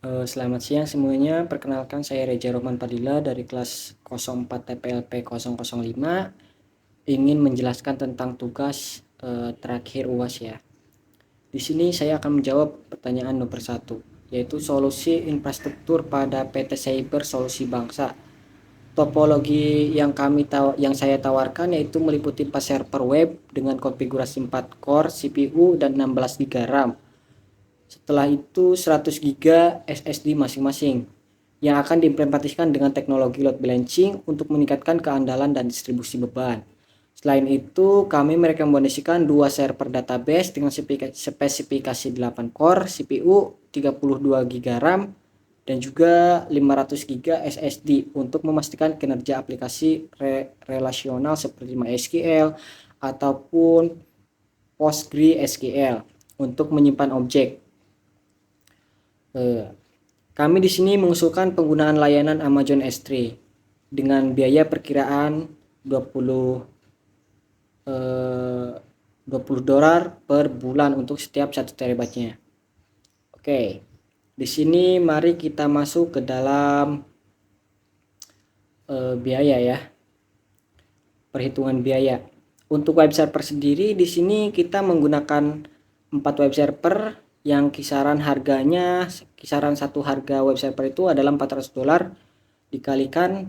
Selamat siang semuanya. Perkenalkan saya Reja Roman Padilla dari kelas 04 TPLP 005 ingin menjelaskan tentang tugas terakhir UAS ya. Di sini saya akan menjawab pertanyaan nomor 1, yaitu solusi infrastruktur pada PT Cyber Solusi Bangsa. Topologi yang saya tawarkan yaitu meliputi 4 server web dengan konfigurasi 4 core CPU dan 16 GB RAM. Setelah itu 100 GB SSD masing-masing yang akan diimplementasikan dengan teknologi load balancing untuk meningkatkan keandalan dan distribusi beban. Selain itu, kami merekomendasikan 2 server database dengan spesifikasi 8 core CPU, 32 GB RAM, dan juga 500 GB SSD untuk memastikan kinerja aplikasi relasional seperti MySQL ataupun PostgreSQL untuk menyimpan objek. Kami di sini mengusulkan penggunaan layanan Amazon S3 dengan biaya perkiraan 20 $20 per bulan untuk setiap 1 terabyte-nya. Oke. Di sini mari kita masuk ke dalam biaya ya. Perhitungan biaya. Untuk web server sendiri di sini kita menggunakan 4 web server yang kisaran satu harga web server itu adalah $400 dikalikan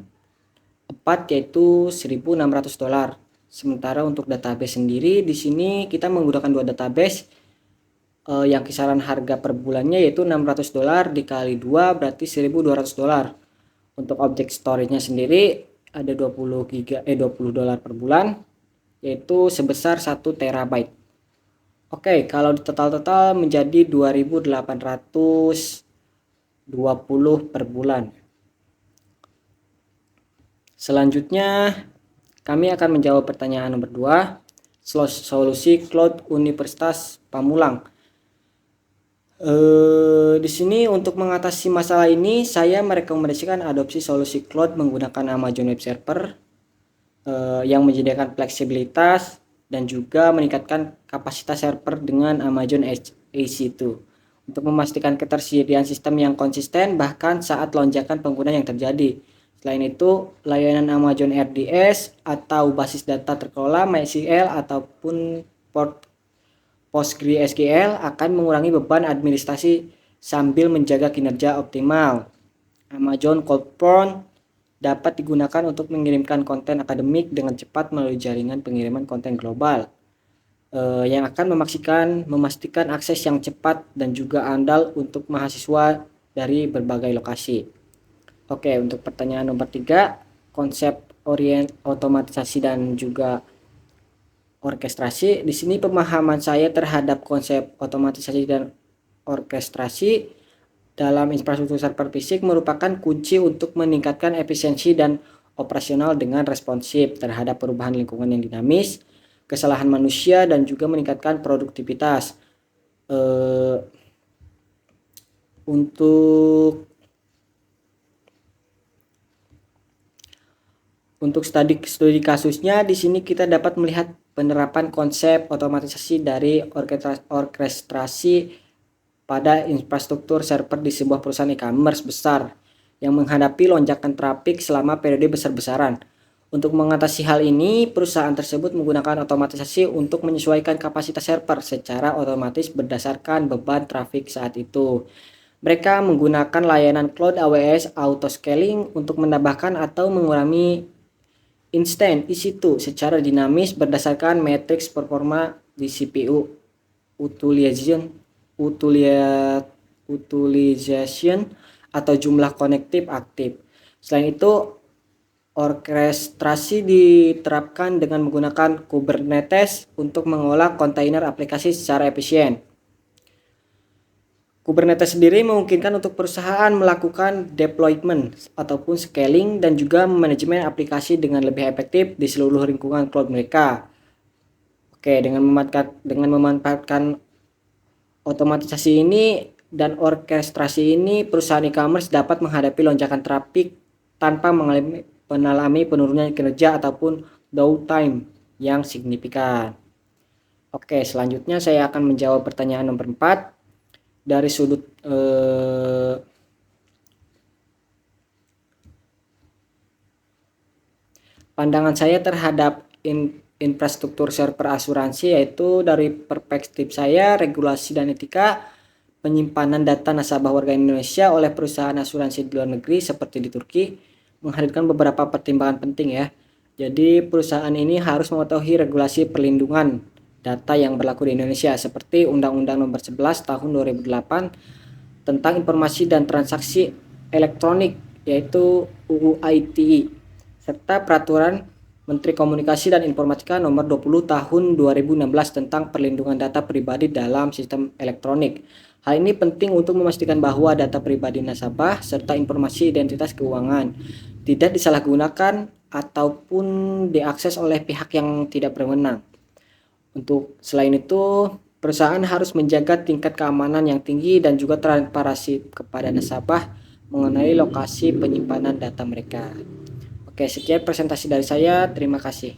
4 yaitu $1.600. Sementara untuk database sendiri di sini kita menggunakan 2 database yang kisaran harga per bulannya yaitu $600 dikali 2 berarti $1.200. Untuk objek storage-nya sendiri ada $20 per bulan yaitu sebesar 1 terabyte. Oke, kalau di total menjadi 2.820 per bulan. Selanjutnya, kami akan menjawab pertanyaan nomor 2, solusi cloud Universitas Pamulang. Di sini untuk mengatasi masalah ini, saya merekomendasikan adopsi solusi cloud menggunakan Amazon Web Server yang menyediakan fleksibilitas dan juga meningkatkan kapasitas server dengan Amazon EC2 untuk memastikan ketersediaan sistem yang konsisten bahkan saat lonjakan pengguna yang terjadi. Selain itu, layanan Amazon RDS atau basis data terkelola MySQL ataupun PostgreSQL akan mengurangi beban administrasi sambil menjaga kinerja optimal. Amazon CloudFront dapat digunakan untuk mengirimkan konten akademik dengan cepat melalui jaringan pengiriman konten global yang akan memastikan akses yang cepat dan juga andal untuk mahasiswa dari berbagai lokasi. Oke, untuk pertanyaan nomor 3, konsep otomatisasi dan juga orkestrasi. Di sini pemahaman saya terhadap konsep otomatisasi dan orkestrasi dalam infrastruktur server fisik merupakan kunci untuk meningkatkan efisiensi dan operasional dengan responsif terhadap perubahan lingkungan yang dinamis, kesalahan manusia, dan juga meningkatkan produktivitas. Untuk studi kasusnya di sini kita dapat melihat penerapan konsep otomatisasi dari orkestrasi pada infrastruktur server di sebuah perusahaan e-commerce besar yang menghadapi lonjakan trafik selama periode besar-besaran. Untuk mengatasi hal ini, perusahaan tersebut menggunakan otomatisasi untuk menyesuaikan kapasitas server secara otomatis berdasarkan beban trafik saat itu. Mereka menggunakan layanan cloud AWS auto scaling untuk menambahkan atau mengurangi instant EC2 secara dinamis berdasarkan matriks performa di CPU utilization atau jumlah konektif aktif. Selain itu, orkestrasi diterapkan dengan menggunakan Kubernetes untuk mengolah kontainer aplikasi secara efisien. Kubernetes sendiri memungkinkan untuk perusahaan melakukan deployment ataupun scaling dan juga manajemen aplikasi dengan lebih efektif di seluruh lingkungan cloud mereka. Oke, dengan memanfaatkan otomatisasi ini dan orkestrasi ini, perusahaan e-commerce dapat menghadapi lonjakan trafik tanpa mengalami penurunan kinerja ataupun downtime yang signifikan. Oke, selanjutnya saya akan menjawab pertanyaan nomor 4. Dari sudut Pandangan saya terhadap infrastruktur server asuransi yaitu dari perspektif saya, regulasi dan etika penyimpanan data nasabah warga Indonesia oleh perusahaan asuransi di luar negeri seperti di Turki menghadirkan beberapa pertimbangan penting ya. Jadi perusahaan ini harus mengetahui regulasi perlindungan data yang berlaku di Indonesia seperti Undang-Undang Nomor 11 Tahun 2008 tentang informasi dan transaksi elektronik yaitu UU ITE serta Peraturan Menteri Komunikasi dan Informatika Nomor 20 Tahun 2016 tentang perlindungan data pribadi dalam sistem elektronik. Hal ini penting untuk memastikan bahwa data pribadi nasabah serta informasi identitas keuangan tidak disalahgunakan ataupun diakses oleh pihak yang tidak berwenang. Untuk selain itu, perusahaan harus menjaga tingkat keamanan yang tinggi dan juga transparansi kepada nasabah mengenai lokasi penyimpanan data mereka. Oke, sekian presentasi dari saya. Terima kasih.